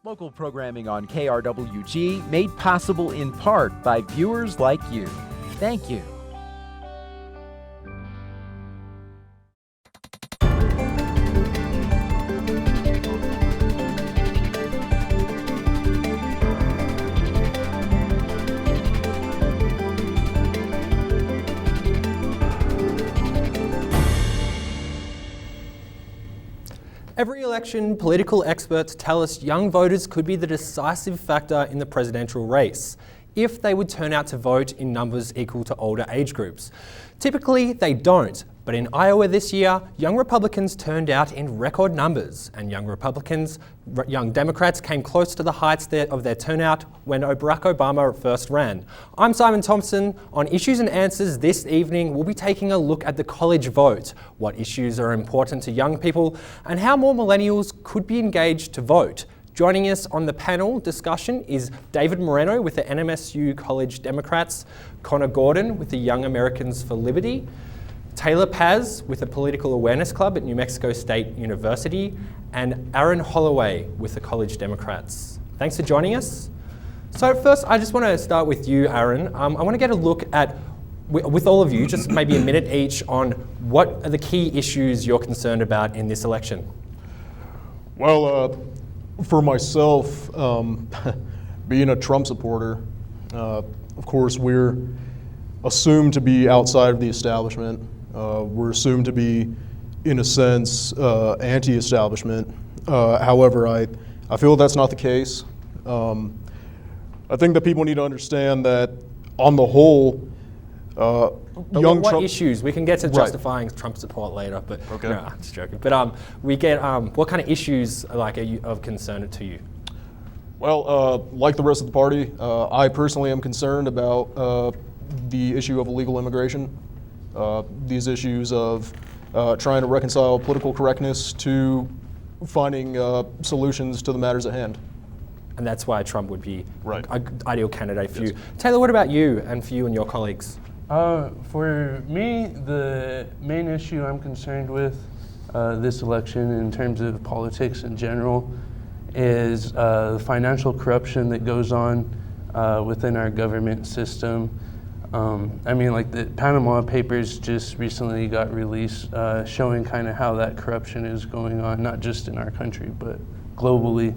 Local programming on KRWG made possible in part by viewers like you. Thank you. Every election, political experts tell us young voters could be the decisive factor in the presidential race if they would turn out to vote in numbers equal to older age groups. Typically, they don't, but in Iowa this year, young Republicans turned out in record numbers, and young Democrats came close to the heights of their turnout when Barack Obama first ran. I'm Simon Thompson. On Issues and Answers this evening, we'll be taking a look at the college vote, what issues are important to young people, and how more millennials could be engaged to vote. Joining us on the panel discussion is David Moreno with the NMSU College Democrats, Connor Gordon with the Young Americans for Liberty, Dyer-Paz with the Political Awareness Club at New Mexico State University, and Aaron Holloway with the College Democrats. Thanks for joining us. So first, I just want to start with you, Aaron. I want to get a look at, with all of you, just maybe a minute each, on what are the key issues you're concerned about in this election. Well, for myself, being a Trump supporter, of course, we're assumed to be outside of the establishment. We're assumed to be, in a sense, anti-establishment. However, I feel that's not the case. I think that people need to understand that, on the whole, young what Trump issues? We can get to Right. justifying Trump support later, but Okay. no, I'm just joking. But we get what kind of issues are of concern to you? Well, like the rest of the party, I personally am concerned about the issue of illegal immigration, these issues of trying to reconcile political correctness to finding solutions to the matters at hand. And that's why Trump would be Right. an ideal candidate for Yes. you. Taylor, what about you and for you and your colleagues? For me, the main issue I'm concerned with this election in terms of politics in general is the financial corruption that goes on within our government system. Like the Panama Papers just recently got released showing kind of how that corruption is going on, not just in our country, but globally.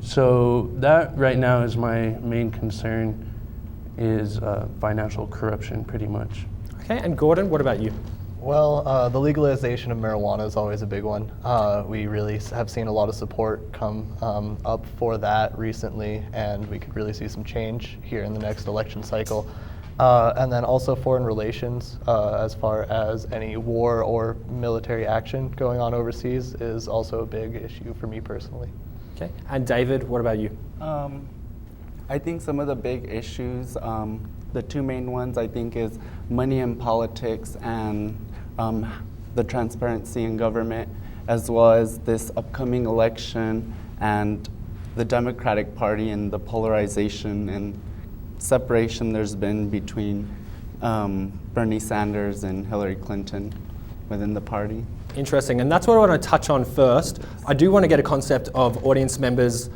So that right now is my main concern, is financial corruption pretty much. Okay, and Gordon, what about you? Well, the legalization of marijuana is always a big one. We really have seen a lot of support come up for that recently, and we could really see some change here in the next election cycle. And then also foreign relations, as far as any war or military action going on overseas, is also a big issue for me personally. Okay, and David, what about you? I think some of the big issues, the two main ones, I think, is money in politics and the transparency in government, as well as this upcoming election and the Democratic Party and the polarization and separation there's been between Bernie Sanders and Hillary Clinton within the party. Interesting, and that's what I want to touch on first. I do want to get a concept of audience members'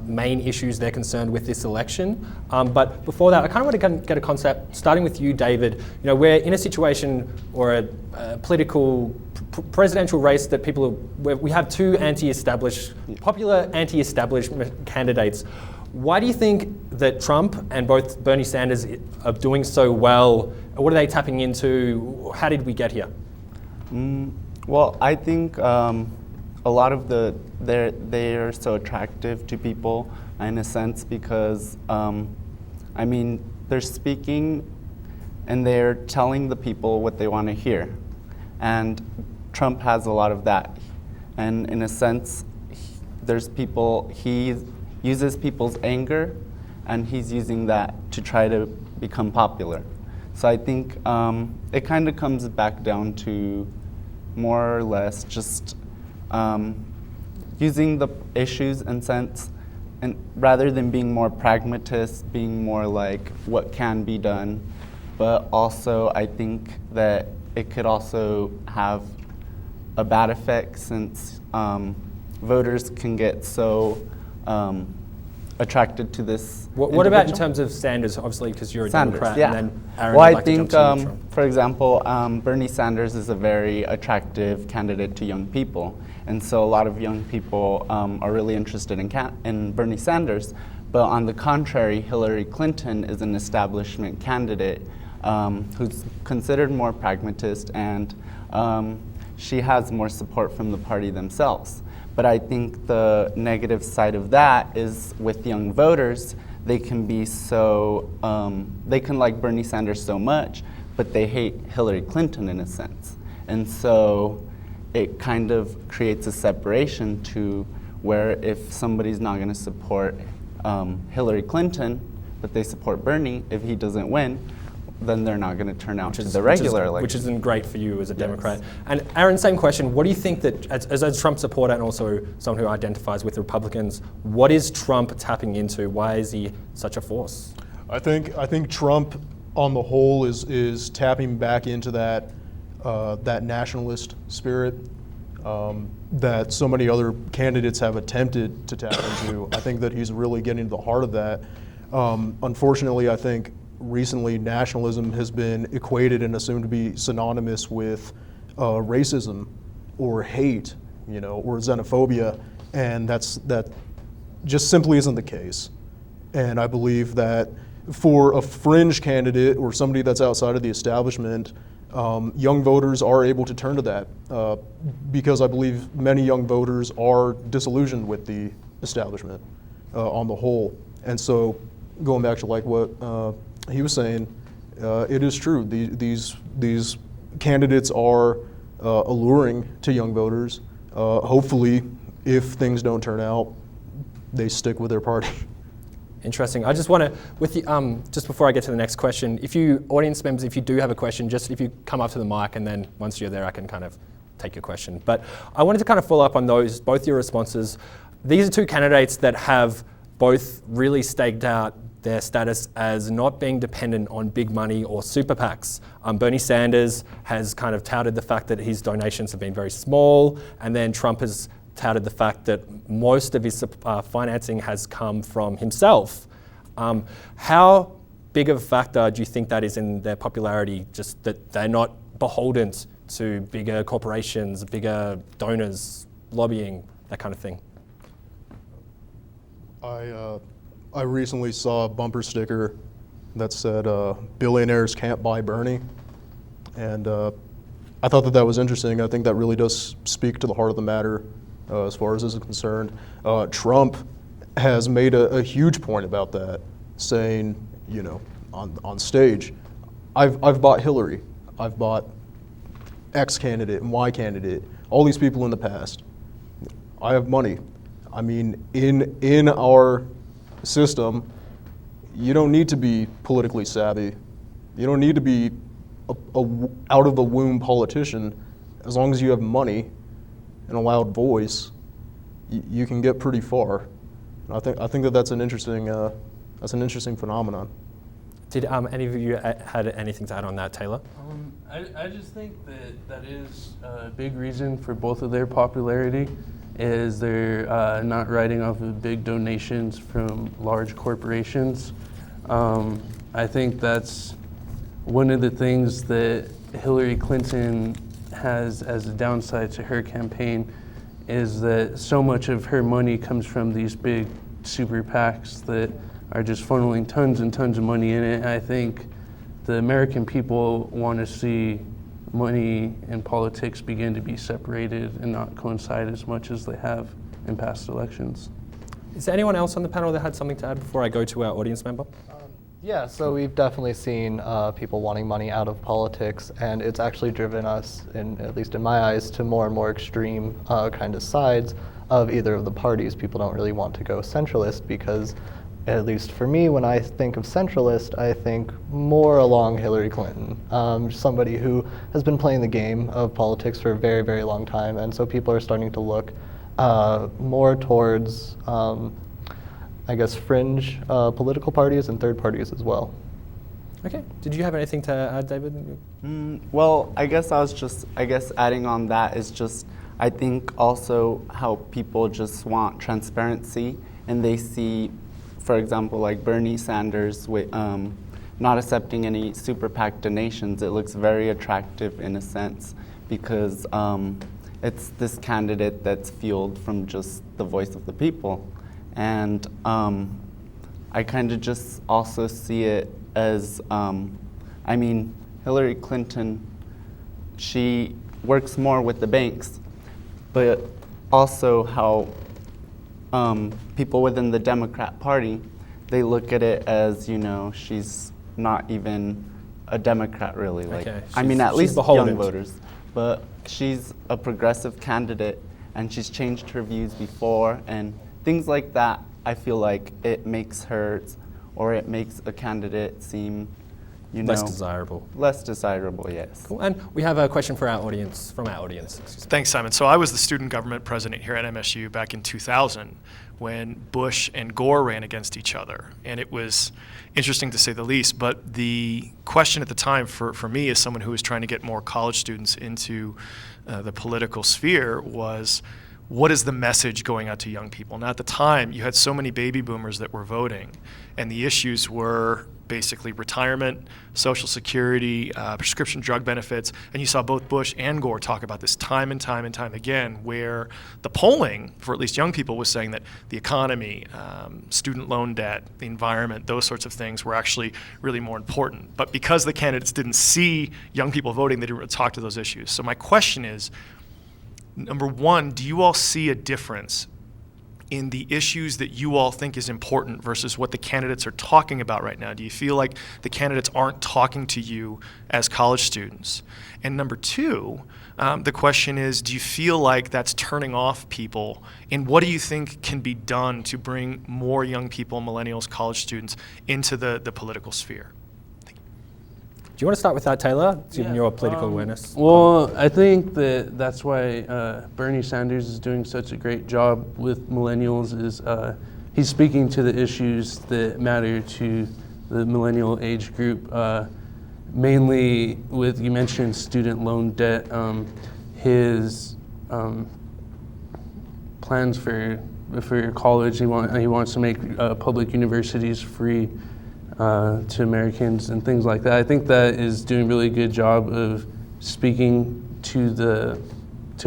main issues they're concerned with this election. But before that, I kind of want to get a concept, starting with you, David. You know, we're in a situation or a political presidential race that where we have two popular anti-establishment candidates. Why do you think that Trump and both Bernie Sanders are doing so well? What are they tapping into? How did we get here? Well, I think a lot of they're so attractive to people in a sense because, they're speaking and they're telling the people what they want to hear. And Trump has a lot of that. And in a sense, he uses people's anger and he's using that to try to become popular. So I think it kind of comes back down to more or less just using the issues and sense, and rather than being more pragmatist, being more like what can be done. But also I think that it could also have a bad effect since voters can get so attracted to this. What about in individual. terms of Sanders, obviously, because you're a Sanders, Democrat, yeah. and then Aaron Well, would I like to think, jump to Trump. for example, Bernie Sanders is a very attractive candidate to young people. And so a lot of young people are really interested in Bernie Sanders. But on the contrary, Hillary Clinton is an establishment candidate who's considered more pragmatist, and she has more support from the party themselves. But I think the negative side of that is with young voters, they can be so, they can like Bernie Sanders so much, but they hate Hillary Clinton in a sense. And so it kind of creates a separation to where if somebody's not gonna support Hillary Clinton, but they support Bernie, if he doesn't win, then they're not going to turn out to the regular election. Which isn't great for you as a Democrat. And Aaron, same question. What do you think that, as a Trump supporter and also someone who identifies with Republicans, what is Trump tapping into? Why is he such a force? I think Trump, on the whole, is tapping back into that that nationalist spirit that so many other candidates have attempted to tap into. I think that he's really getting to the heart of that. Unfortunately, I think recently nationalism has been equated and assumed to be synonymous with racism or hate, or xenophobia, and that just simply isn't the case. And I believe that for a fringe candidate or somebody that's outside of the establishment, young voters are able to turn to that because I believe many young voters are disillusioned with the establishment on the whole. And so going back to like what he was saying, it is true. These candidates are alluring to young voters. Hopefully, if things don't turn out, they stick with their party. Interesting. I just want to, with you, just before I get to the next question, if you, audience members, if you do have a question, just if you come up to the mic, and then once you're there, I can kind of take your question. But I wanted to kind of follow up on both your responses. These are two candidates that have both really staked out their status as not being dependent on big money or super PACs. Bernie Sanders has kind of touted the fact that his donations have been very small, and then Trump has touted the fact that most of his financing has come from himself. How big of a factor do you think that is in their popularity, just that they're not beholden to bigger corporations, bigger donors, lobbying, that kind of thing? I recently saw a bumper sticker that said, "Billionaires can't buy Bernie," and I thought that was interesting. I think that really does speak to the heart of the matter as far as this is concerned. Trump has made a huge point about that, saying, on stage, I've bought Hillary, I've bought X candidate and Y candidate, all these people in the past. I have money. I mean, in our system, you don't need to be politically savvy. You don't need to be a out of the womb politician. As long as you have money and a loud voice, you can get pretty far. And I think that's an interesting phenomenon. Did any of you had anything to add on that, Taylor? I just think that is a big reason for both of their popularity is they're not riding off of big donations from large corporations. I think that's one of the things that Hillary Clinton has as a downside to her campaign is that so much of her money comes from these big super PACs that are just funneling tons and tons of money in it. I think the American people want to see money and politics begin to be separated and not coincide as much as they have in past elections. Is there anyone else on the panel that had something to add before I go to our audience member? Yeah, so we've definitely seen people wanting money out of politics, and it's actually driven us, at least in my eyes, to more and more extreme kind of sides of either of the parties. People don't really want to go centralist because, at least for me, when I think of centralist, I think more along Hillary Clinton, somebody who has been playing the game of politics for a very, very long time, and so people are starting to look more towards I guess, fringe political parties and third parties as well. Okay. Did you have anything to add, David? Well, I guess adding on that is just, I think also how people just want transparency, and they see, for example, like Bernie Sanders with not accepting any super PAC donations. It looks very attractive in a sense because it's this candidate that's fueled from just the voice of the people. And I kind of just also see it as, I mean, Hillary Clinton, she works more with the banks, but also how people within the Democrat Party, they look at it as, you know, she's not even a Democrat really. Like, Okay, I mean, at least beholden. young voters, but she's a progressive candidate and she's changed her views before and things like that. I feel like it makes her, or it makes a candidate seem, you know, Less desirable. Less desirable, yes. Cool. And we have a question for our audience, from our audience. Excuse me. Thanks, Simon. So I was the student government president here at NMSU back in 2000 when Bush and Gore ran against each other. And it was interesting to say the least. But the question at the time for me as someone who was trying to get more college students into the political sphere was, what is the message going out to young people? Now, at the time, you had so many baby boomers that were voting, and the issues were basically retirement, Social Security, prescription drug benefits, and you saw both Bush and Gore talk about this time and time and time again, where the polling, for at least young people, was saying that the economy, student loan debt, the environment, those sorts of things were actually really more important. But because the candidates didn't see young people voting, they didn't really talk to those issues. So my question is, number one, do you all see a difference in the issues that you all think is important versus what the candidates are talking about right now? Do you feel like the candidates aren't talking to you as college students? And number two, the question is, do you feel like that's turning off people? And what do you think can be done to bring more young people, millennials, college students, into the political sphere? Do you want to start with that, Taylor, given your political awareness? Well, I think that's why Bernie Sanders is doing such a great job with millennials is he's speaking to the issues that matter to the millennial age group, mainly with, you mentioned student loan debt, his plans for college, he wants to make public universities free to Americans and things like that. I think that is doing a really good job of speaking to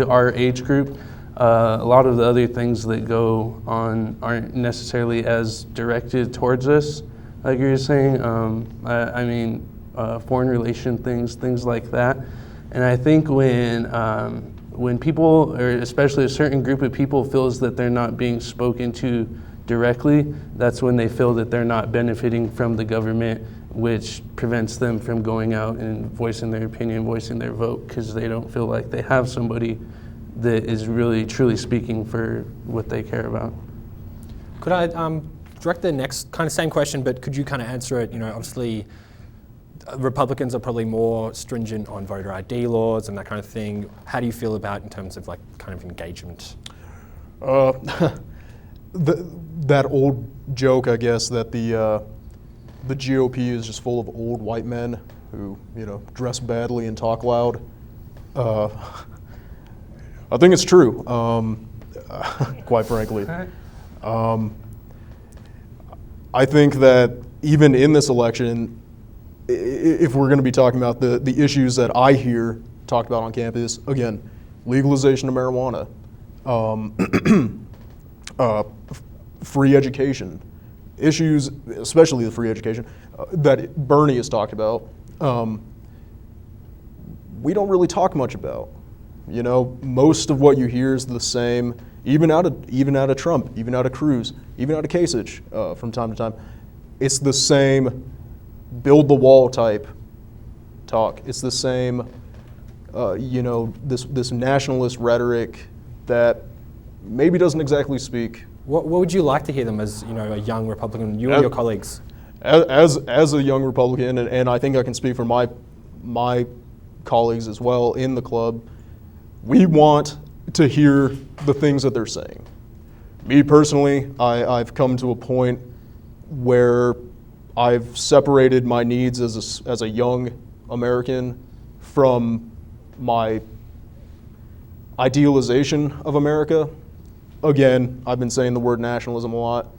our age group. A lot of the other things that go on aren't necessarily as directed towards us, like you were saying. I mean, foreign relation things like that. And I think when people, or especially a certain group of people, feels that they're not being spoken to directly, that's when they feel that they're not benefiting from the government, which prevents them from going out and voicing their opinion, voicing their vote, because they don't feel like they have somebody that is really truly speaking for what they care about. Could I direct the next kind of same question, but could you kind of answer it? You know, obviously Republicans are probably more stringent on voter ID laws and that kind of thing. How do you feel about in terms of like kind of engagement? That old joke, I guess, that the GOP is just full of old white men who, you know, dress badly and talk loud. I think it's true, quite frankly. I think that even in this election, if we're going to be talking about the issues that I hear talked about on campus, again, legalization of marijuana, free education, issues, especially the free education that Bernie has talked about, we don't really talk much about. You know, most of what you hear is the same, even out of Trump, even out of Cruz, even out of Kasich from time to time. It's the same build the wall type talk. It's the same, you know, this nationalist rhetoric that maybe doesn't exactly speak. What would you like to hear them as, you know, a young Republican, you and your colleagues? As a young Republican, and I think I can speak for my colleagues as well in the club, we want to hear the things that they're saying. Me personally, I've come to a point where I've separated my needs as a young American from my idealization of America. Again, I've been saying the word nationalism a lot.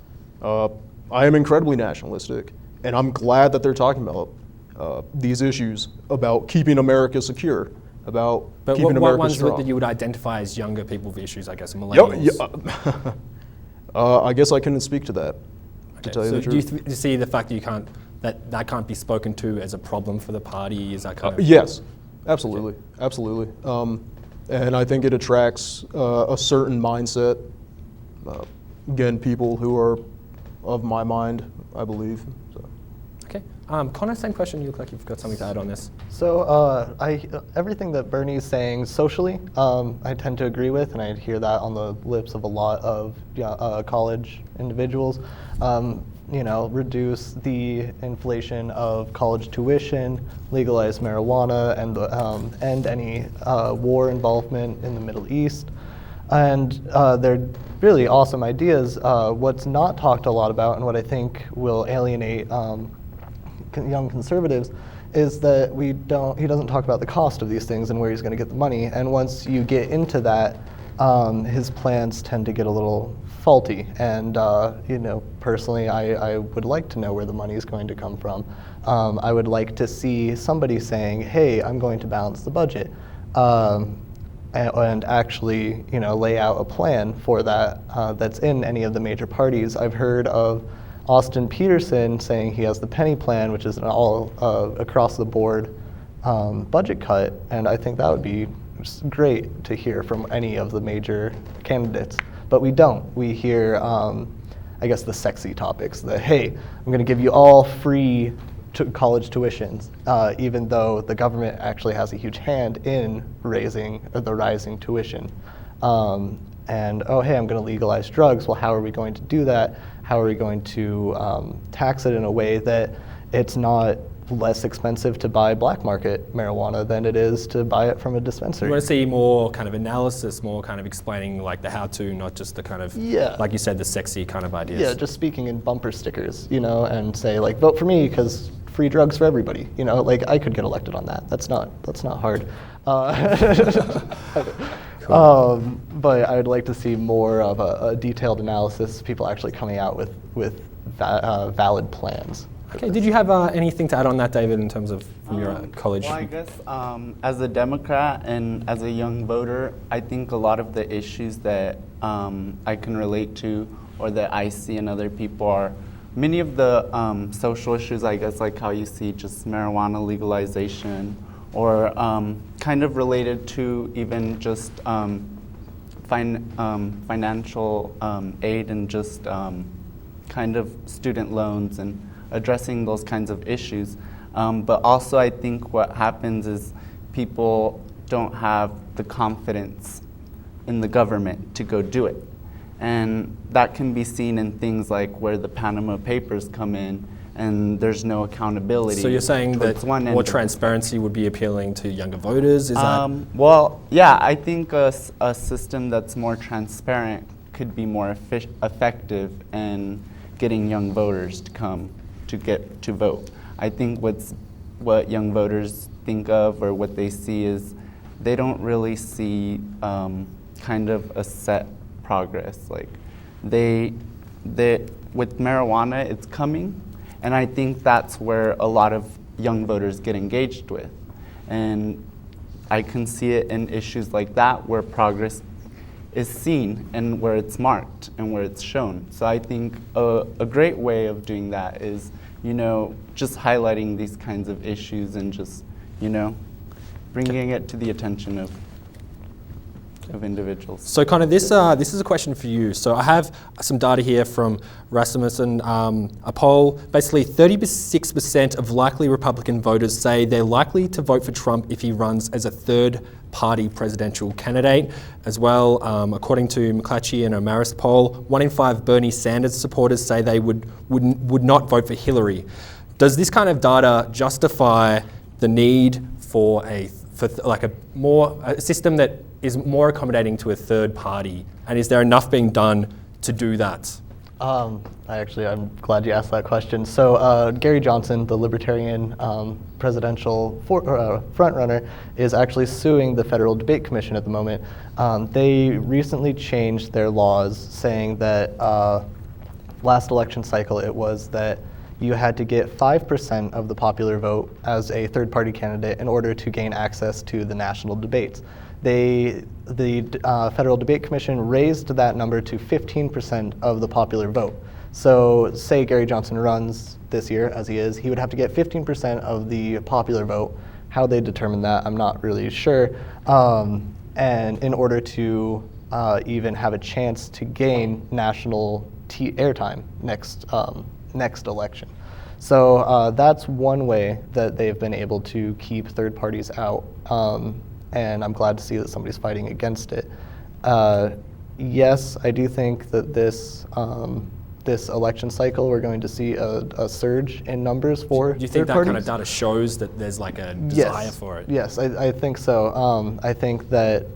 I am incredibly nationalistic, and I'm glad that they're talking about these issues about keeping America secure, about But keeping what America ones strong. that you would identify as younger people with issues, I guess, millennials? I guess I couldn't speak to that, to tell you So the do you, truth. do you see the fact that that can't be spoken to as a problem for the party? Is that kind of... Yes, absolutely, absolutely. And I think it attracts a certain mindset. Again, people who are of my mind, I believe. So. Okay. Connor, same question. You look like you've got something to add on this. So everything that Bernie's saying socially, I tend to agree with, and I hear that on the lips of a lot of college individuals. Reduce the inflation of college tuition, legalize marijuana, and end any war involvement in the Middle East. And they're really awesome ideas. What's not talked a lot about, and what I think will alienate young conservatives, is that he doesn't talk about the cost of these things and where he's going to get the money. And once you get into that, his plans tend to get a little faulty. And personally, I would like to know where the money is going to come from. I would like to see somebody saying, "Hey, I'm going to balance the budget," and actually, lay out a plan for that that's in any of the major parties. I've heard of Austin Peterson saying he has the penny plan, which is an all across the board budget cut, and I think that would be just great to hear from any of the major candidates. But we don't. We hear, I guess, the sexy topics. Hey, I'm going to give you all free college tuitions, even though the government actually has a huge hand in raising the rising tuition. And hey, I'm going to legalize drugs. Well, how are we going to do that? How are we going to tax it in a way that it's not less expensive to buy black market marijuana than it is to buy it from a dispensary? You want to see more kind of analysis, more kind of explaining like the how-to, not just the kind of, like you said, the sexy kind of ideas. Yeah, just speaking in bumper stickers, and say like, vote for me because free drugs for everybody. Like I could get elected on that. That's not hard. But I would like to see more of a detailed analysis, people actually coming out with valid plans. Okay, did you have anything to add on that, David, in terms of from your college? Well, I guess as a Democrat and as a young voter, I think a lot of the issues that I can relate to or that I see in other people are many of the social issues, I guess, like how you see just marijuana legalization or kind of related to even just financial aid and just kind of student loans and addressing those kinds of issues. But also I think what happens is people don't have the confidence in the government to go do it. And that can be seen in things like where the Panama Papers come in and there's no accountability. So you're saying that more transparency would be appealing to younger voters? Is that? Well, yeah, I think a system that's more transparent could be more effective in getting young voters to come to get to vote. I think what young voters think of or what they see is they don't really see kind of a set progress. Like they with marijuana, it's coming, and I think that's where a lot of young voters get engaged with. And I can see it in issues like that where progress is seen and where it's marked and where it's shown. So I think a great way of doing that is, just highlighting these kinds of issues and just, bringing it to the attention of individuals. So kind of this is a question for you. So I have some data here from Rasmussen, a poll. Basically 36% of likely Republican voters say they're likely to vote for Trump if he runs as a third party presidential candidate. As well, according to McClatchy and O'Maris poll, 1 in 5 Bernie Sanders supporters say they would not vote for Hillary. Does this kind of data justify the need for a system that is more accommodating to a third party? And is there enough being done to do that? I'm glad you asked that question. So Gary Johnson, the Libertarian presidential frontrunner, is actually suing the Federal Debate Commission at the moment. They recently changed their laws, saying that last election cycle it was that you had to get 5% of the popular vote as a third-party candidate in order to gain access to the national debates. The Federal Debate Commission raised that number to 15% of the popular vote. So say Gary Johnson runs this year, as he is, he would have to get 15% of the popular vote. How they determine that, I'm not really sure. And in order to even have a chance to gain national airtime next election. So that's one way that they've been able to keep third parties out. And I'm glad to see that somebody's fighting against it. Yes, I do think that this election cycle, we're going to see a surge in numbers for Do you think third that parties. kind of data shows that there's like a desire for it? Yes, I think so. I think that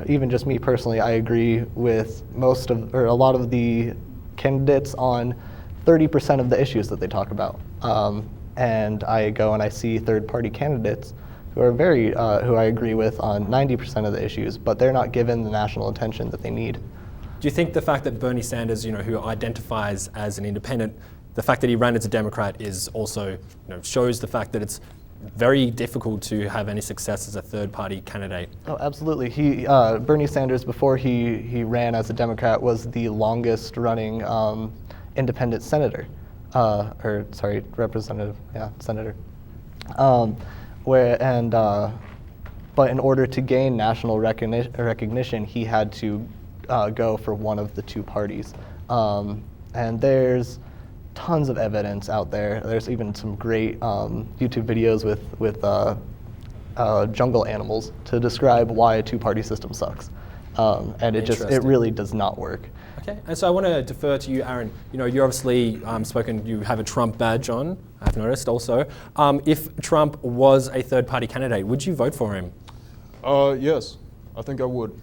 even just me personally, I agree with a lot of the candidates on 30% of the issues that they talk about. And I go and I see third-party candidates who are who I agree with on 90% of the issues, but they're not given the national attention that they need. Do you think the fact that Bernie Sanders, who identifies as an independent, the fact that he ran as a Democrat is also, shows the fact that it's very difficult to have any success as a third-party candidate? Oh, absolutely. Bernie Sanders, before he ran as a Democrat, was the longest-running independent senator, representative, senator. But in order to gain national recognition, he had to go for one of the two parties. And there's tons of evidence out there. There's even some great YouTube videos with jungle animals to describe why a two-party system sucks. And it really does not work. Okay, and so I want to defer to you, Aaron. You're obviously you have a Trump badge on, I've noticed also. If Trump was a third-party candidate, would you vote for him? Yes, I think I would.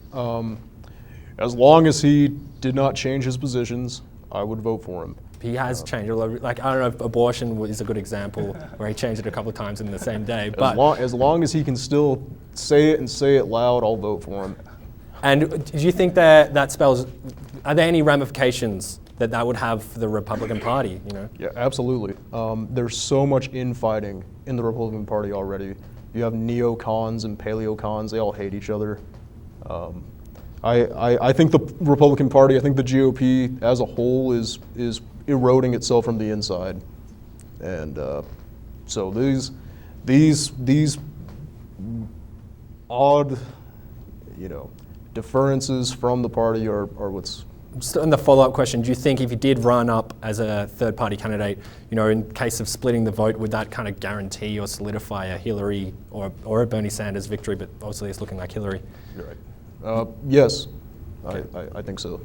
As long as he did not change his positions, I would vote for him. He has changed. I don't know if abortion is a good example, where he changed it a couple of times in the same day. But as long as he can still say it and say it loud, I'll vote for him. And do you think that spells? Are there any ramifications that would have for the Republican Party? Yeah, absolutely. There's so much infighting in the Republican Party already. You have neocons and paleocons; they all hate each other. I think the Republican Party, I think the GOP as a whole is eroding itself from the inside, and so these odd, deferences from the party are what's. Just on the follow-up question, do you think if you did run up as a third-party candidate, in case of splitting the vote, would that kind of guarantee or solidify a Hillary or a Bernie Sanders victory? But obviously it's looking like Hillary. You're right. Yes, okay. I think so.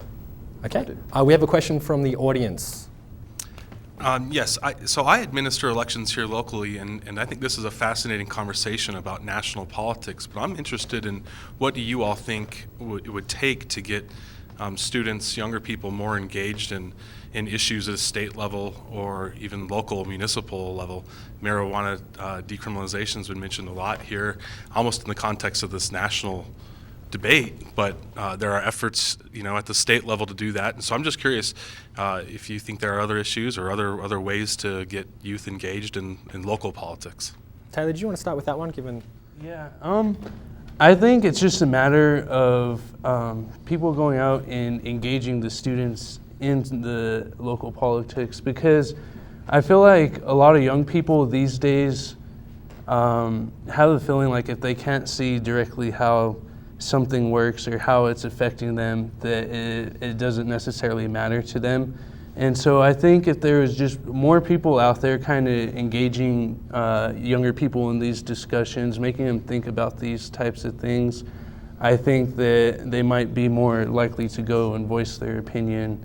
Okay. We have a question from the audience. Yes, so I administer elections here locally, and I think this is a fascinating conversation about national politics, but I'm interested in what do you all think it would take to get students, younger people, more engaged in issues at a state level or even local municipal level. Marijuana decriminalization has been mentioned a lot here, almost in the context of this national debate, but there are efforts, at the state level to do that. And so I'm just curious if you think there are other issues or other ways to get youth engaged in local politics. Taylor, do you want to start with that one, given? Yeah, I think it's just a matter of people going out and engaging the students in the local politics, because I feel like a lot of young people these days have the feeling like if they can't see directly how something works or how it's affecting them, that it doesn't necessarily matter to them. And so I think if there was just more people out there kind of engaging younger people in these discussions, making them think about these types of things, I think that they might be more likely to go and voice their opinion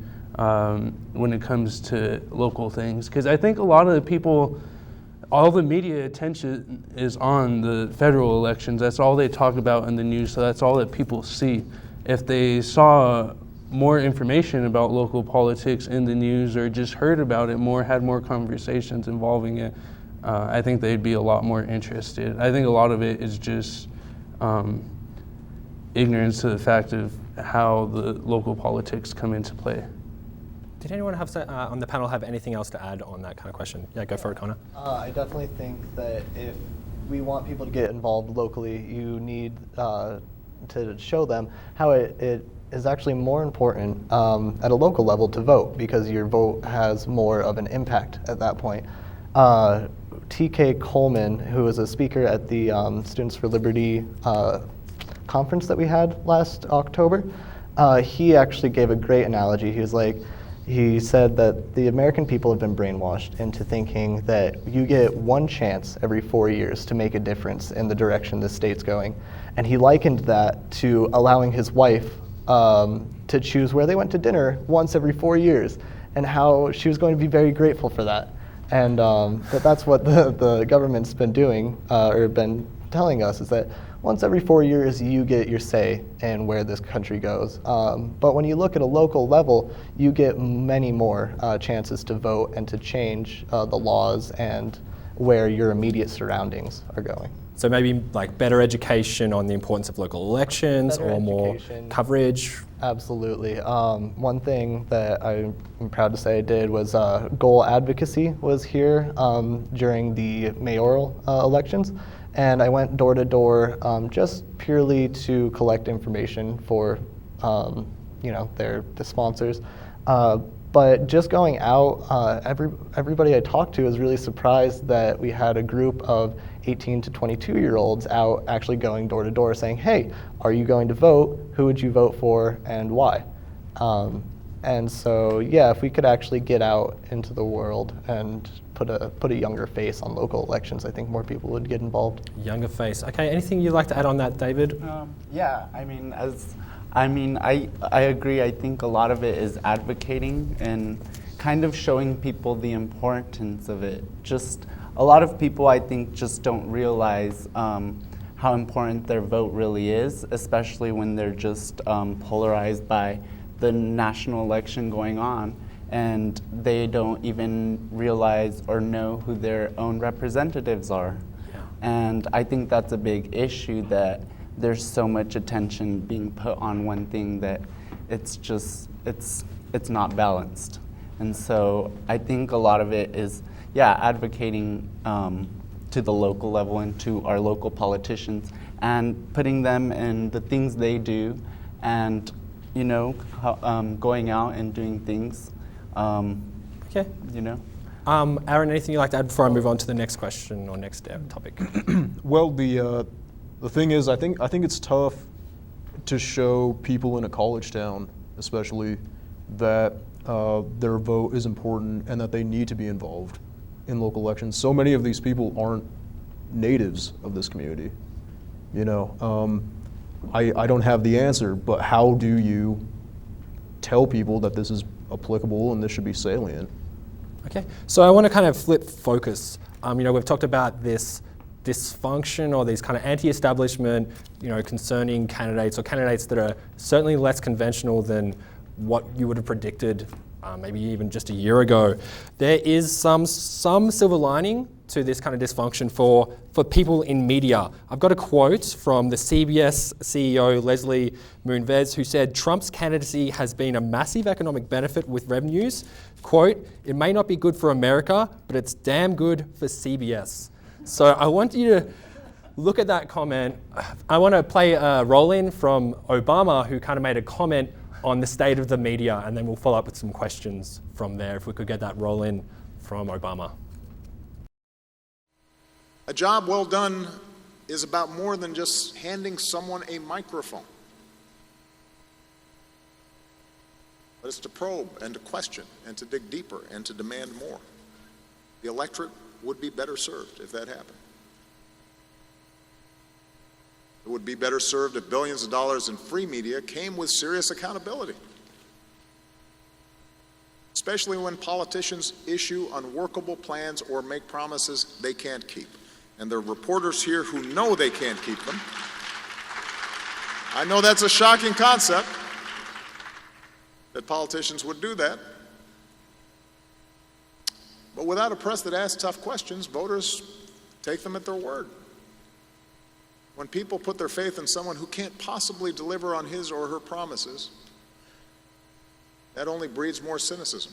when it comes to local things. Because I think a lot of the people, all the media attention is on the federal elections. That's all they talk about in the news, so that's all that people see. If they saw more information about local politics in the news or just heard about it more, had more conversations involving it, I think they'd be a lot more interested. I think a lot of it is just ignorance to the fact of how the local politics come into play. Did anyone have on the panel have anything else to add on that kind of question? Yeah, go for it, Connor. I definitely think that if we want people to get involved locally, you need to show them how it is actually more important at a local level to vote, because your vote has more of an impact at that point. TK Coleman, who was a speaker at the Students for Liberty conference that we had last October, he actually gave a great analogy. He said that the American people have been brainwashed into thinking that you get one chance every 4 years to make a difference in the direction the state's going. And he likened that to allowing his wife to choose where they went to dinner once every 4 years, and how she was going to be very grateful for that. And that's what the government's been doing, or been telling us, is that once every 4 years you get your say in where this country goes. But when you look at a local level, you get many more chances to vote and to change the laws and where your immediate surroundings are going. So maybe like better education on the importance of local elections, Better or more education. coverage. Absolutely. One thing that I'm proud to say I did was goal advocacy was here during the mayoral elections. And I went door to door just purely to collect information for the sponsors. But just going out, everybody I talked to was really surprised that we had a group of 18 to 22-year-olds out actually going door to door saying, hey, are you going to vote? Who would you vote for and why? And so, yeah, if we could actually get out into the world and put a younger face on local elections, I think more people would get involved. Younger face. Okay, anything you'd like to add on that, David? Yeah, I agree. I think a lot of it is advocating and kind of showing people the importance of it. Just a lot of people, I think, just don't realize how important their vote really is, especially when they're just polarized by the national election going on, and they don't even realize or know who their own representatives are. Yeah. And I think that's a big issue, that there's so much attention being put on one thing that it's not balanced. And so I think a lot of it is, advocating to the local level and to our local politicians and putting them in the things they do, and going out and doing things. Okay. Aaron, anything you'd like to add before I move on to the next question or next topic? Well, the thing is, I think it's tough to show people in a college town, especially, that their vote is important and that they need to be involved in local elections. So many of these people aren't natives of this community. I don't have the answer, but how do you tell people that this is applicable and this should be salient? Okay, so I want to kind of flip focus. We've talked about this dysfunction or these kind of anti-establishment, concerning candidates, or candidates that are certainly less conventional than what you would have predicted maybe even just a year ago. There is some silver lining to this kind of dysfunction for people in media. I've got a quote from the CBS CEO, Leslie Moonves, who said, Trump's candidacy has been a massive economic benefit with revenues. Quote, it may not be good for America, but it's damn good for CBS. So I want you to look at that comment. I want to play a roll-in from Obama, who kind of made a comment on the state of the media, and then we'll follow up with some questions from there, if we could get that roll-in from Obama. A job well done is about more than just handing someone a microphone. But it's to probe and to question and to dig deeper and to demand more. The electorate would be better served if that happened. It would be better served if billions of dollars in free media came with serious accountability, especially when politicians issue unworkable plans or make promises they can't keep. And there are reporters here who know they can't keep them. I know that's a shocking concept, that politicians would do that. But without a press that asks tough questions, voters take them at their word. When people put their faith in someone who can't possibly deliver on his or her promises, that only breeds more cynicism.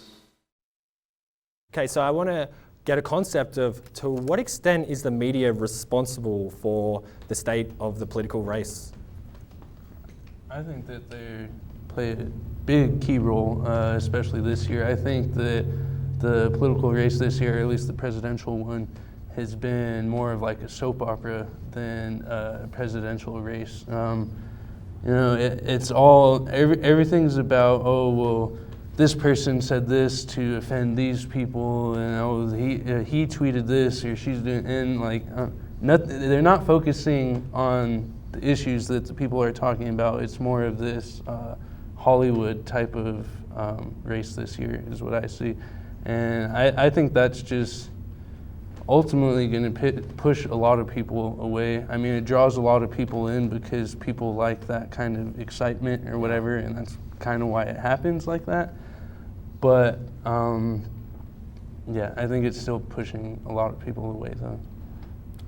Okay, so I want to get a concept of to what extent is the media responsible for the state of the political race? I think that they play a big key role, especially this year. I think that the political race this year, or at least the presidential one, has been more of like a soap opera than a presidential race. It's all, everything's about, oh, well, this person said this to offend these people, and oh, he tweeted this, or she's doing, and like, they're not focusing on the issues that the people are talking about. It's more of this Hollywood type of race this year is what I see. And I think that's just ultimately going to push a lot of people away. I mean, it draws a lot of people in because people like that kind of excitement or whatever, and that's kind of why it happens like that. But yeah, I think it's still pushing a lot of people away though.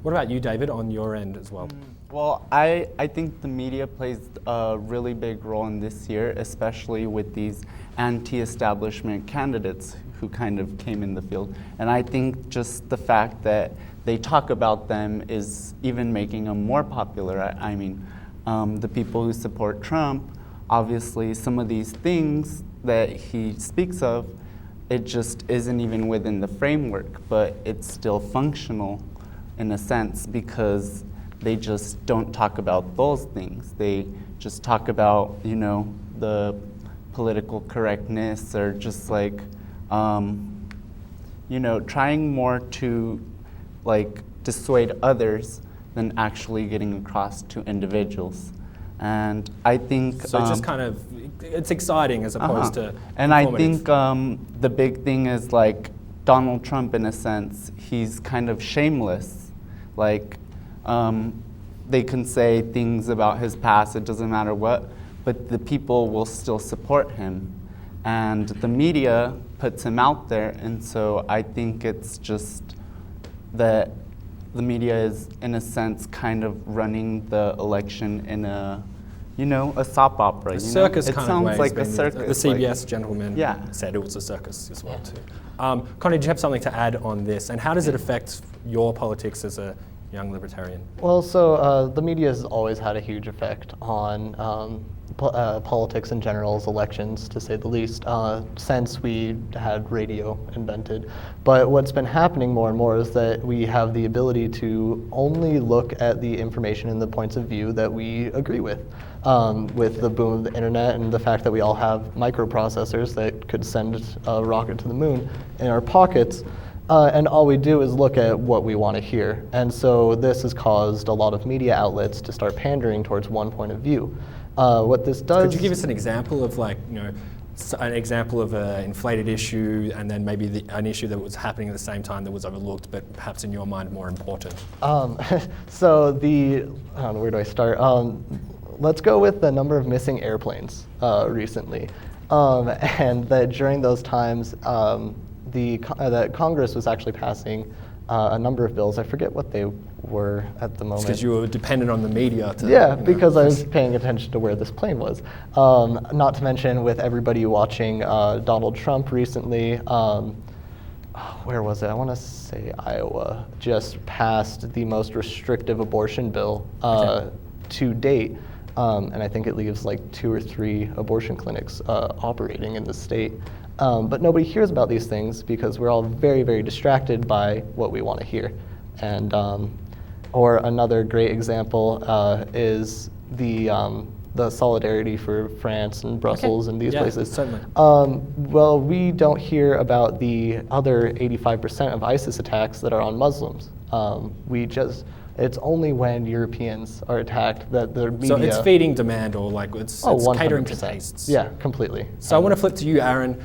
What about you, David, on your end as well? Well, I think the media plays a really big role in this year, especially with these anti-establishment candidates who kind of came in the field. And I think just the fact that they talk about them is even making them more popular. I mean, the people who support Trump, obviously some of these things that he speaks of, it just isn't even within the framework, but it's still functional in a sense because they just don't talk about those things. They just talk about, you know, the political correctness or just like, you know, trying more to like dissuade others than actually getting across to individuals. And I think so. Just kind of, it's exciting as opposed to. And I think the big thing is like Donald Trump, in a sense, he's kind of shameless. Like they can say things about his past, it doesn't matter what, but the people will still support him. And the media puts him out there, and so I think it's just that the media is, in a sense, kind of running the election in a, you know, a soap opera. A circus kind of way. It sounds like a circus. The CBS gentleman yeah. said it was a circus as well too. Connie, do you have something to add on this? And how does it affect your politics as a young libertarian? Well, so the media has always had a huge effect on politics in general, elections, to say the least, since we had radio invented. But what's been happening more and more is that we have the ability to only look at the information and the points of view that we agree with the boom of the internet and the fact that we all have microprocessors that could send a rocket to the moon in our pockets. And all we do is look at what we want to hear. And so this has caused a lot of media outlets to start pandering towards one point of view. What this does... Could you give us an example of, like, you know, an example of an inflated issue and then maybe an issue that was happening at the same time that was overlooked but perhaps in your mind more important? So where do I start? Let's go with the number of missing airplanes recently. And that during those times, that Congress was actually passing a number of bills. I forget what they were at the moment. Because you were dependent on the media to... Yeah, because I was paying attention to where this plane was. Not to mention with everybody watching Donald Trump recently, where was it? I want to say Iowa just passed the most restrictive abortion bill to date. And I think it leaves like 2 or 3 abortion clinics operating in the state. But nobody hears about these things because we're all very, very distracted by what we want to hear. And or another great example is the solidarity for France and Brussels and these places. Certainly. Well, we don't hear about the other 85% of ISIS attacks that are on Muslims. It's only when Europeans are attacked that the media... So it's feeding demand, or like it's catering to tastes. Yeah, completely. So I want to flip to you, Aaron.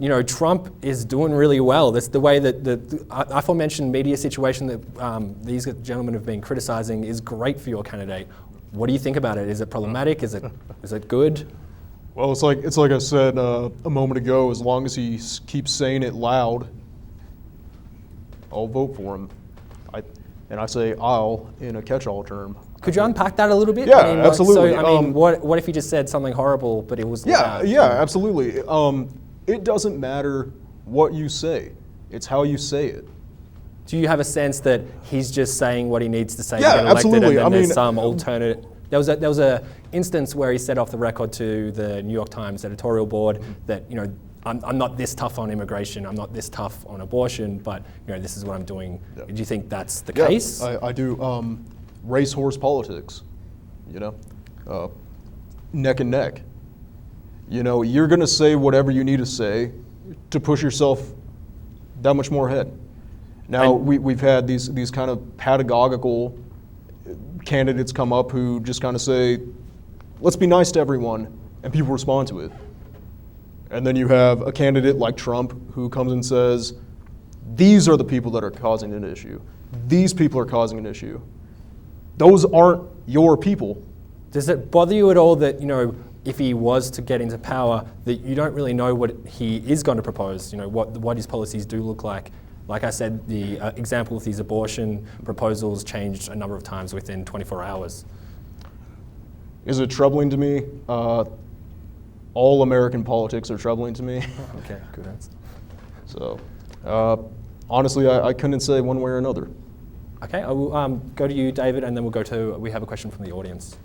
You know, Trump is doing really well. That's the way that the aforementioned media situation that these gentlemen have been criticizing is great for your candidate. What do you think about it? Is it problematic? Is it good? Well, it's like I said a moment ago. As long as he keeps saying it loud, I'll vote for him. And I say "I'll" in a catch-all term. Could you unpack that a little bit? Yeah, absolutely. What if you just said something horrible, but it was loud? Yeah, absolutely. It doesn't matter what you say; it's how you say it. Do you have a sense that he's just saying what he needs to say Yeah, to get elected, absolutely. and then I there's mean, some alternate? There was a instance where he said off the record to the New York Times editorial board that, you know, I'm not this tough on immigration, I'm not this tough on abortion, but, you know, this is what I'm doing. Yeah. Do you think that's the Yeah, case? I do. Racehorse politics, you know, neck and neck. You know, you're going to say whatever you need to say to push yourself that much more ahead. Now, we've had these kind of pedagogical candidates come up who just kind of say, let's be nice to everyone, and people respond to it. And then you have a candidate like Trump who comes and says, these are the people that are causing an issue. These people are causing an issue. Those aren't your people. Does it bother you at all that, you know, if he was to get into power, that you don't really know what he is going to propose, you know, what his policies do look like? Like I said, the example with these abortion proposals changed a number of times within 24 hours. Is it troubling to me? All American politics are troubling to me. Okay, good answer. So, honestly, I couldn't say one way or another. Okay, I will go to you, David, and then we have a question from the audience.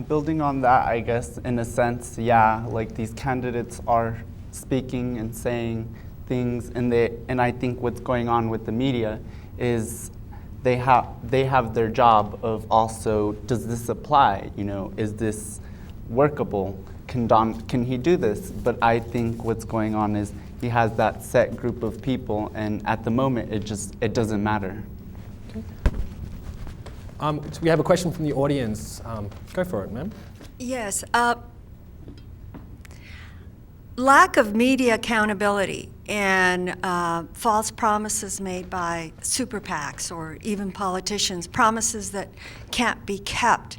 Building on that, I guess, in a sense, yeah, like these candidates are speaking and saying things, and I think what's going on with the media is they have their job of also, does this apply? You know, is this workable? Can he do this? But I think what's going on is he has that set group of people, and at the moment, it doesn't matter. Okay. So we have a question from the audience. Go for it, ma'am. Yes. Lack of media accountability and false promises made by super PACs or even politicians, promises that can't be kept,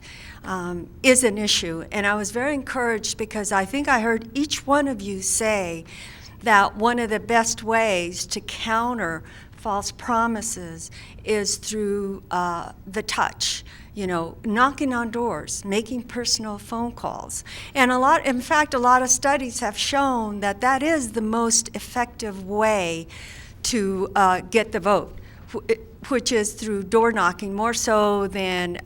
is an issue. And I was very encouraged because I think I heard each one of you say that one of the best ways to counter false promises is through the touch, you know, knocking on doors, making personal phone calls. And in fact, a lot of studies have shown that that is the most effective way to get the vote, which is through door knocking, more so than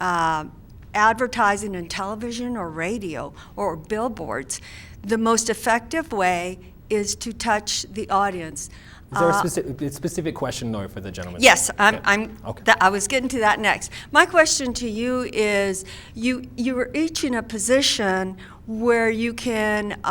advertising in television or radio or billboards. The most effective way is to touch the audience. Is there a specific question, though, for the gentleman? Yes, Okay. I was getting to that next. My question to you is, you are each in a position where you can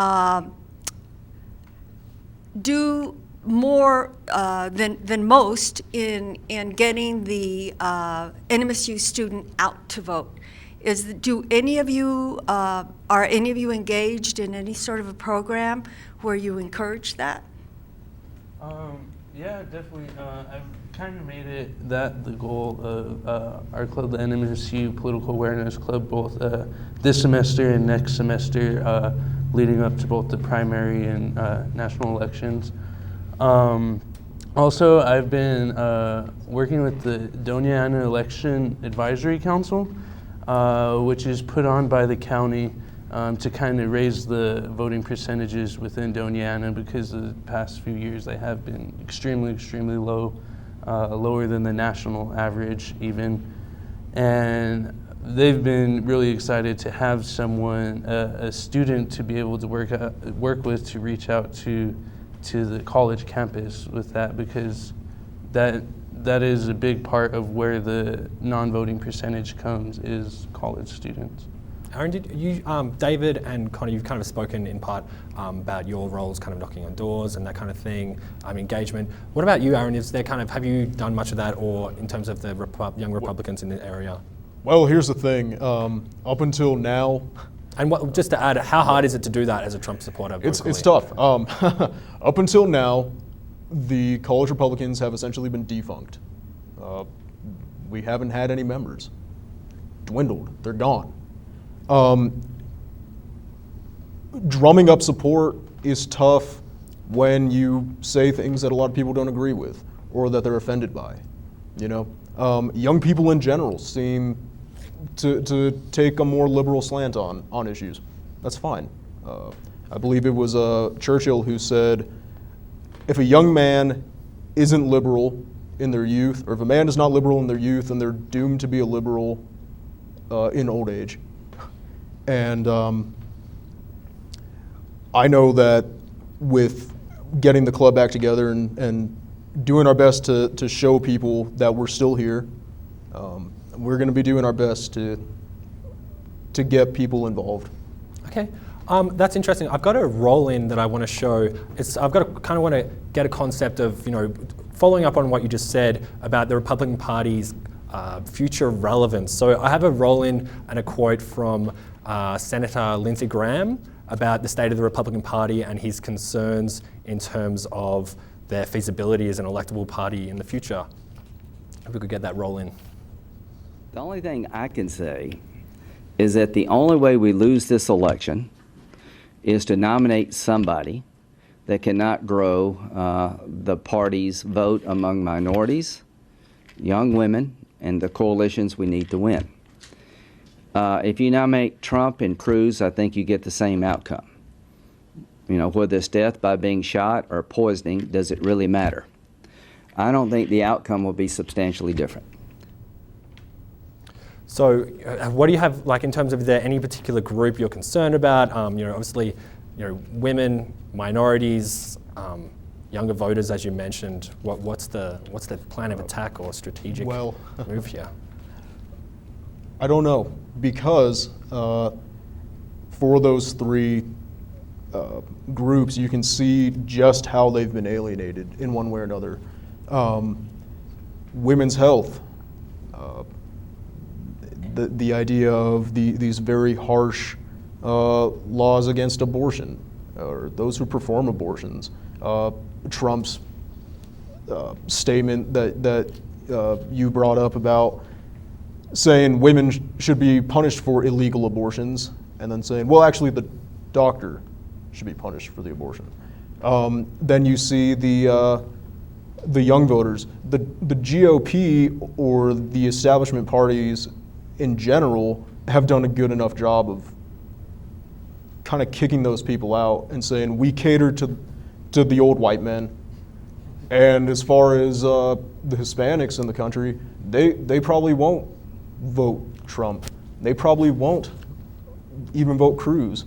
do more than most in getting the NMSU student out to vote. Are any of you engaged in any sort of a program where you encourage that? Yeah, definitely. I've kind of made it the goal of our club, the NMSU Political Awareness Club, both this semester and next semester, leading up to both the primary and national elections. Also, I've been working with the Doña Ana Election Advisory Council, which is put on by the county to kind of raise the voting percentages within Doña Ana, because the past few years they have been extremely, extremely low, lower than the national average even. And they've been really excited to have someone, a student, to be able to work with to reach out to the college campus with that, because that is a big part of where the non-voting percentage comes, is college students. Aaron, did you, David and Connor, you've kind of spoken in part about your roles, kind of knocking on doors and that kind of thing, engagement. What about you, Aaron? Have you done much of that, or in terms of the young Republicans in the area? Well, here's the thing. Up until now, and just to add, how hard is it to do that as a Trump supporter? it's tough. Up until now, the college Republicans have essentially been defunct. We haven't had any members. Dwindled. They're gone. drumming up support is tough when you say things that a lot of people don't agree with or that they're offended by. You know, young people in general seem to take a more liberal slant on issues. That's fine. I believe it was Churchill who said, if a young man isn't liberal in their youth, or if a man is not liberal in their youth, then they're doomed to be a liberal in old age. And I know that with getting the club back together and doing our best to show people that we're still here, we're going to be doing our best to get people involved. Okay, that's interesting. I've got a roll-in that I want to show. I've got to kind of want to get a concept of, you know, following up on what you just said about the Republican Party's future relevance. So I have a roll-in and a quote from Senator Lindsey Graham about the state of the Republican Party and his concerns in terms of their feasibility as an electable party in the future. If we could get that roll-in. The only thing I can say is that the only way we lose this election is to nominate somebody that cannot grow the party's vote among minorities, young women, and the coalitions we need to win. If you nominate Trump and Cruz, I think you get the same outcome. You know, whether it's death by being shot or poisoning, does it really matter? I don't think the outcome will be substantially different. So what do you have, like, in terms of, is there any particular group you're concerned about? You know, obviously, you know, women, minorities, younger voters, as you mentioned. What's the plan of attack or strategic move here? I don't know, because for those three groups, you can see just how they've been alienated in one way or another. Women's health, the idea of these very harsh laws against abortion, or those who perform abortions. Trump's statement that you brought up about saying women should be punished for illegal abortions, and then saying, well, actually the doctor should be punished for the abortion. Then you see the young voters. The GOP or the establishment parties in general have done a good enough job of kind of kicking those people out and saying, we cater to the old white men. And as far as the Hispanics in the country, they probably won't vote Trump. They probably won't even vote Cruz.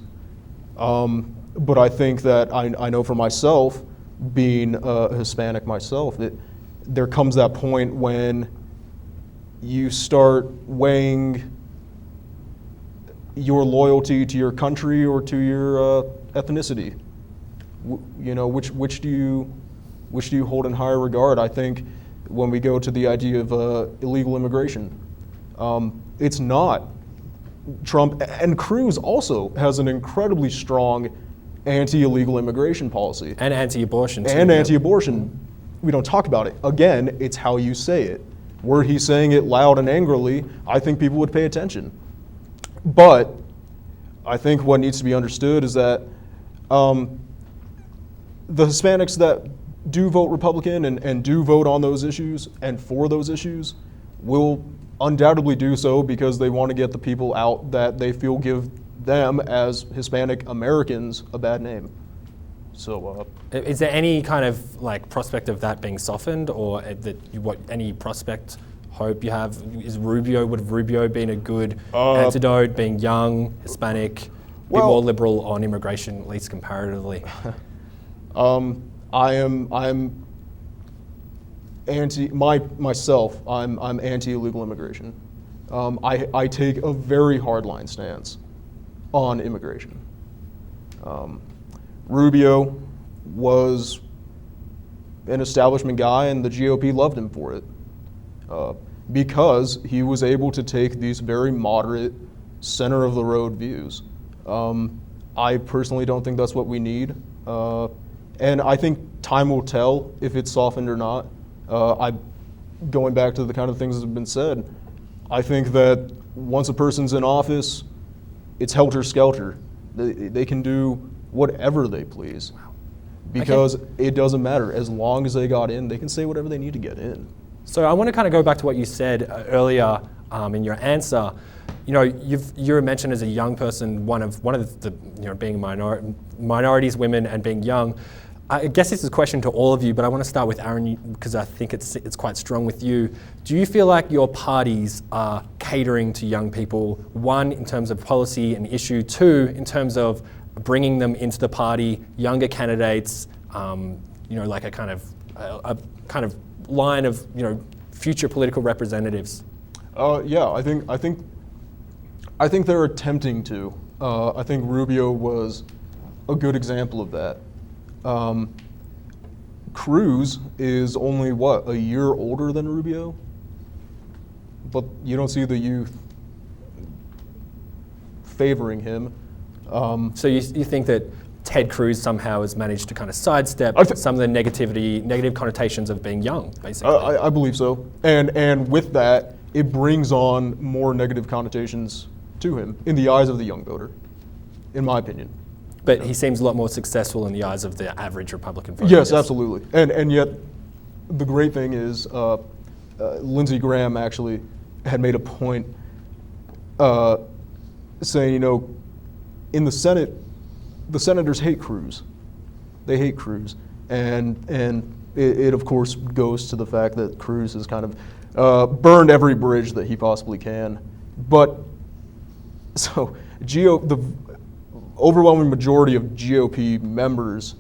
But I think that I know for myself, being a Hispanic myself, that there comes that point when you start weighing your loyalty to your country or to your ethnicity. You know, which do you hold in higher regard? I think when we go to the idea of illegal immigration, it's not. Trump and Cruz also has an incredibly strong anti-illegal immigration policy. And anti-abortion too. And anti-abortion. We don't talk about it. Again, it's how you say it. Were he saying it loud and angrily, I think people would pay attention. But I think what needs to be understood is that the Hispanics that do vote Republican and do vote on those issues and for those issues will undoubtedly do so because they want to get the people out that they feel give them as Hispanic Americans a bad name. So, is there any kind of like prospect of that being softened, or any prospect, hope you have? Would Rubio been a good antidote, being young, Hispanic, bit more liberal on immigration, at least comparatively? I'm anti-illegal immigration. I take a very hardline stance on immigration. Rubio was an establishment guy, and the GOP loved him for it because he was able to take these very moderate, center-of-the-road views. I personally don't think that's what we need, and I think time will tell if it's softened or not. Going back to the kind of things that have been said, I think that once a person's in office, it's helter-skelter. They can do whatever they please. Because it doesn't matter. As long as they got in, they can say whatever they need to get in. So I want to kind of go back to what you said earlier in your answer. You know, you were mentioned as a young person, one of the being minorities, women, and being young. I guess this is a question to all of you, but I want to start with Aaron because I think it's quite strong with you. Do you feel like your parties are catering to young people? One, in terms of policy and issue. Two, in terms of bringing them into the party, younger candidates. Like a kind of line of future political representatives. Yeah, I think they're attempting to. I think Rubio was a good example of that. Cruz is only, a year older than Rubio? But you don't see the youth favoring him. So you think that Ted Cruz somehow has managed to kind of sidestep some of the negative connotations of being young, basically? I believe so. And with that, it brings on more negative connotations to him in the eyes of the young voter, in my opinion. But he seems a lot more successful in the eyes of the average Republican voter. Yes, absolutely. And yet, the great thing is, Lindsey Graham actually had made a point saying, in the Senate, the senators hate Cruz. They hate Cruz. And it of course goes to the fact that Cruz has kind of burned every bridge that he possibly can. But, so, the overwhelming majority of GOP members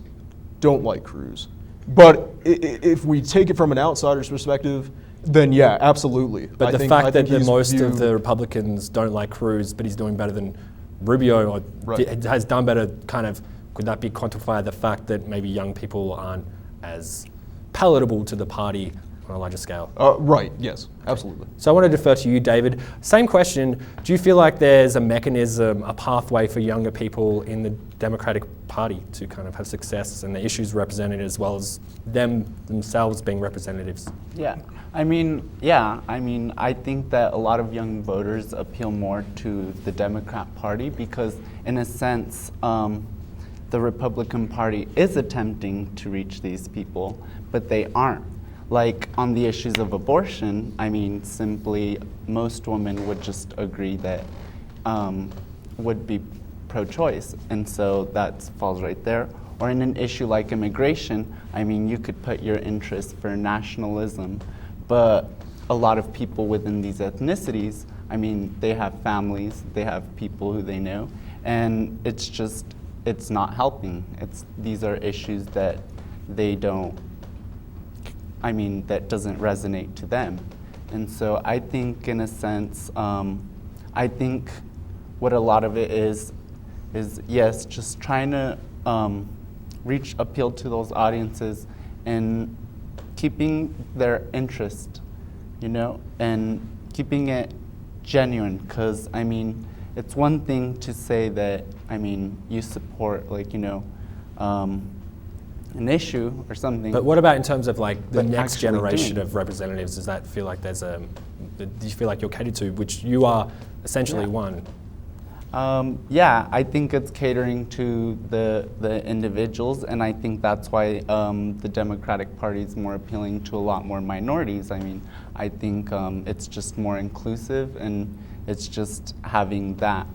don't like Cruz. But if we take it from an outsider's perspective, then yeah, absolutely. But the fact that most of the Republicans don't like Cruz, but he's doing better than Rubio or has done better, could that be quantified the fact that maybe young people aren't as palatable to the party on a larger scale? Right, yes, absolutely. So I want to defer to you, David. Same question. Do you feel like there's a mechanism, a pathway for younger people in the Democratic Party to kind of have success and the issues represented as well as themselves being representatives? I think that a lot of young voters appeal more to the Democrat Party because, in a sense, the Republican Party is attempting to reach these people, but they aren't. Like on the issues of abortion, simply most women would just agree that would be pro-choice, and so that falls right there. Or in an issue like immigration, you could put your interest for nationalism, but a lot of people within these ethnicities, they have families, they have people who they know, and it's not helping. These are issues that they don't, that doesn't resonate to them. And so I think in a sense, I think what a lot of it is yes, just trying to appeal to those audiences and keeping their interest, and keeping it genuine. Because it's one thing to say that you support an issue or something. But what about in terms of the next generation of representatives? Does that feel like do you feel like you're catered to, which you are essentially one? I think it's catering to the individuals, and I think that's why the Democratic Party is more appealing to a lot more minorities. I think it's just more inclusive, and it's just having that.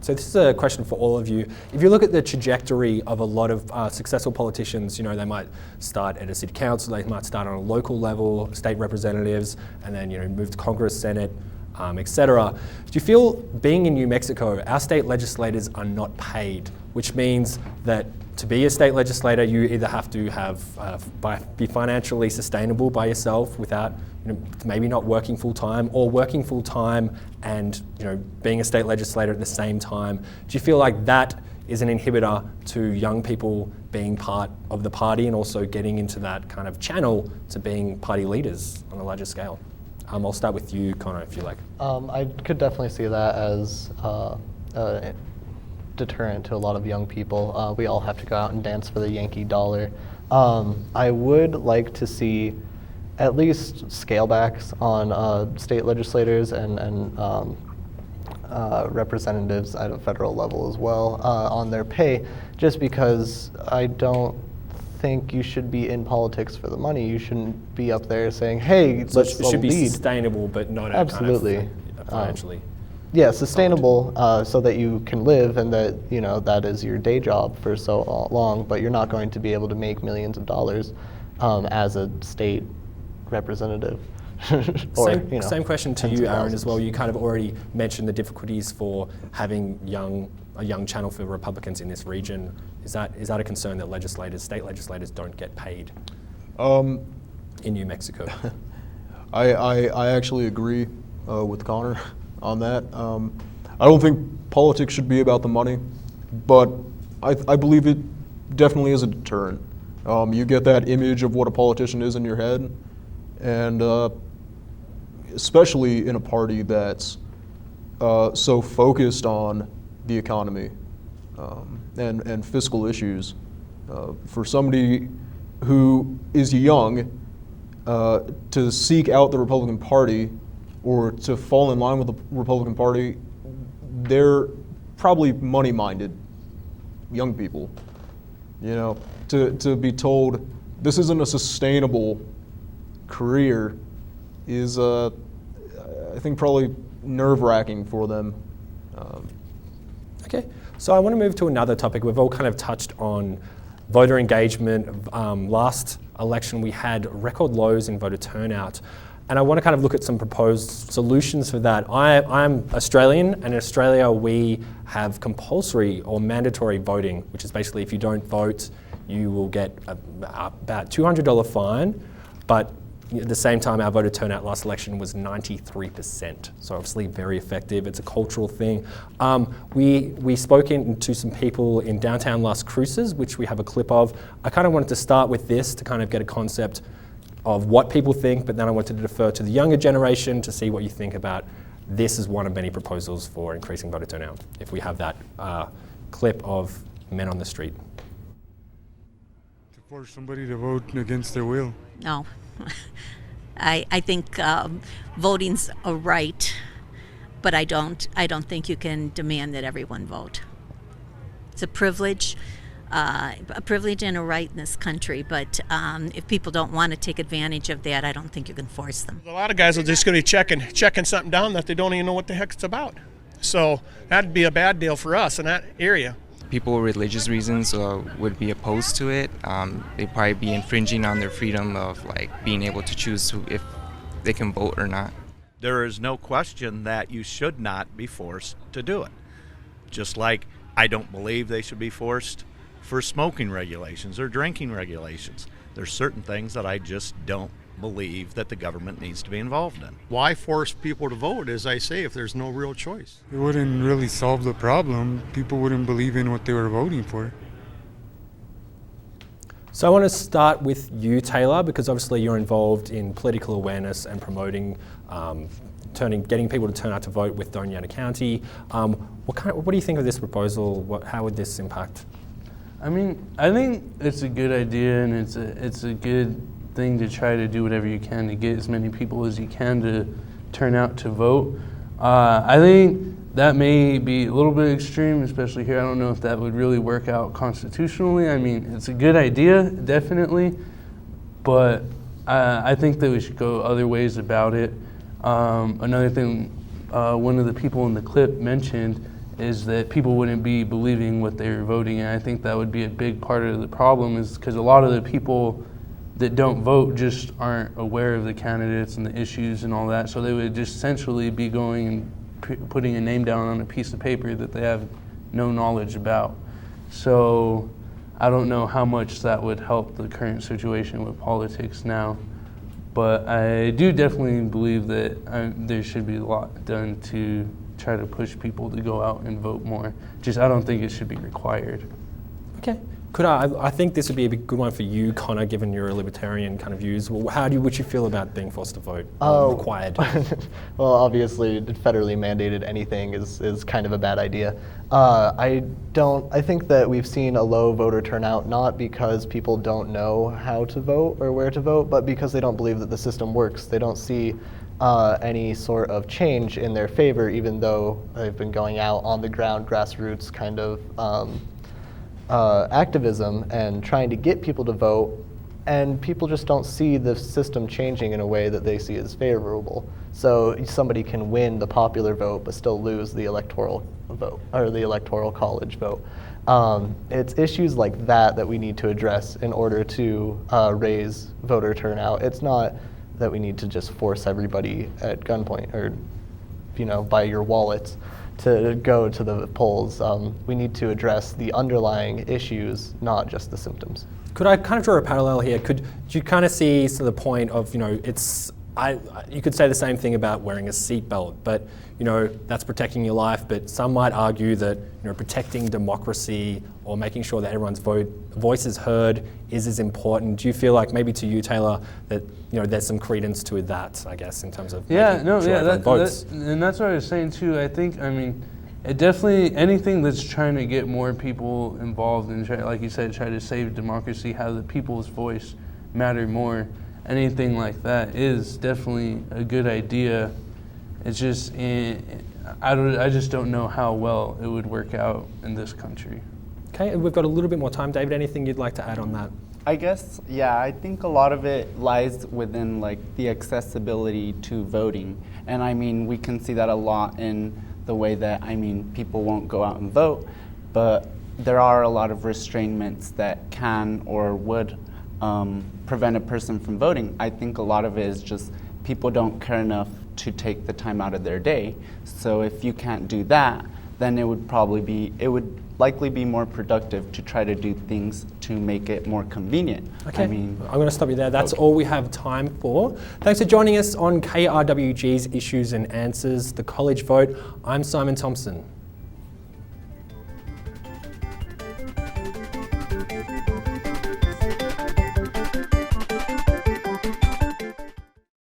So this is a question for all of you. If you look at the trajectory of a lot of successful politicians, they might start at a city council, they might start on a local level, state representatives, and then move to Congress, Senate, etc. Do you feel, being in New Mexico, our state legislators are not paid, which means that to be a state legislator, you either have to be financially sustainable by yourself without maybe not working full time, or working full time and being a state legislator at the same time. Do you feel like that is an inhibitor to young people being part of the party and also getting into that kind of channel to being party leaders on a larger scale? I'll start with you, Connor, if you like. I could definitely see that as a deterrent to a lot of young people. We all have to go out and dance for the Yankee dollar. I would like to see at least scale backs on state legislators and representatives at a federal level as well on their pay, just because I don't think you should be in politics for the money. You shouldn't be up there saying, hey, So let's it should be lead. Sustainable, but not Absolutely. kind of financially. Yeah, sustainable so that you can live and that, that is your day job for so long, but you're not going to be able to make millions of dollars as a state representative. Or, same question to tens you, of Aaron, thousands. as well. You kind of already mentioned the difficulties for having a young channel for Republicans in this region. Is that a concern that state legislators don't get paid in New Mexico? I actually agree with Connor on that. I don't think politics should be about the money, but I believe it definitely is a deterrent. You get that image of what a politician is in your head, and especially in a party that's so focused on the economy and fiscal issues. For somebody who is young, to seek out the Republican Party or to fall in line with the Republican Party, they're probably money-minded young people. To be told this isn't a sustainable career is, I think, probably nerve-wracking for them. Okay, so I want to move to another topic. We've all kind of touched on voter engagement. Last election, we had record lows in voter turnout. And I want to kind of look at some proposed solutions for that. I'm Australian, and in Australia we have compulsory or mandatory voting, which is basically if you don't vote, you will get about $200 fine. But at the same time, our voter turnout last election was 93%. So obviously very effective. It's a cultural thing. We spoke to some people in downtown Las Cruces, which we have a clip of. I kind of wanted to start with this to kind of get a concept of what people think, but then I wanted to defer to the younger generation to see what you think about this as one of many proposals for increasing voter turnout. If we have that clip of men on the street. To force somebody to vote against their will. No. I think voting's a right, but I don't think you can demand that everyone vote. It's a privilege and a right in this country, but if people don't want to take advantage of that, I don't think you can force them. A lot of guys are just going to be checking something down that they don't even know what the heck it's about. So that'd be a bad deal for us in that area. People with religious reasons would be opposed to it. They'd probably be infringing on their freedom of being able to choose if they can vote or not. There is no question that you should not be forced to do it. Just like I don't believe they should be forced for smoking regulations or drinking regulations. There's certain things that I just don't believe that the government needs to be involved in. Why force people to vote, as I say, if there's no real choice? It wouldn't really solve the problem. People wouldn't believe in what they were voting for. So I want to start with you, Taylor, because obviously you're involved in political awareness and promoting getting people to turn out to vote with Doñana County. What do you think of this proposal? How would this impact? I mean, I think it's a good idea, and it's a good thing to try to do whatever you can to get as many people as you can to turn out to vote. I think that may be a little bit extreme, especially here. I don't know if that would really work out constitutionally. I mean, it's a good idea, definitely, but I think that we should go other ways about it. Another thing one of the people in the clip mentioned is that people wouldn't be believing what they were voting, and I think that would be a big part of the problem, is because a lot of the people that don't vote just aren't aware of the candidates and the issues and all that, so they would just essentially be going and putting a name down on a piece of paper that they have no knowledge about. So I don't know how much that would help the current situation with politics now, but I do definitely believe that there should be a lot done to try to push people to go out and vote more. Just I don't think it should be required. Okay. I think this would be a good one for you, Connor, given your libertarian kind of views. Well, would you feel about being forced to vote, required? Well, obviously, federally mandated anything is kind of a bad idea. I think that we've seen a low voter turnout not because people don't know how to vote or where to vote, but because they don't believe that the system works. They don't see any sort of change in their favor, even though they've been going out on the ground, grassroots kind of activism and trying to get people to vote, and people just don't see the system changing in a way that they see as favorable. So somebody can win the popular vote but still lose the electoral vote, or the electoral college vote. It's issues like that that we need to address in order to raise voter turnout. It's not that we need to just force everybody at gunpoint or, by your wallets to go to the polls. We need to address the underlying issues, not just the symptoms. Could I kind of draw a parallel here? Do you kind of see the point of, you could say the same thing about wearing a seatbelt, but that's protecting your life. But some might argue that protecting democracy or making sure that everyone's voice is heard is as important. Do you feel like, maybe to you, Taylor, that there's some credence to that, I guess, in terms of votes? And that's what I was saying too. It definitely, anything that's trying to get more people involved and like you said, try to save democracy, have the people's voice matter more. Anything like that is definitely a good idea. It's just, I just don't know how well it would work out in this country. Okay, we've got a little bit more time. David, anything you'd like to add on that? I guess, I think a lot of it lies within the accessibility to voting. And we can see that a lot in the way that, people won't go out and vote, but there are a lot of restraints that can or would prevent a person from voting. I think a lot of it is just people don't care enough to take the time out of their day. So if you can't do that, then it would likely be more productive to try to do things to make it more convenient. Okay, I'm going to stop you there. That's all we have time for. Thanks for joining us on KRWG's Issues and Answers, the college vote. I'm Simon Thompson.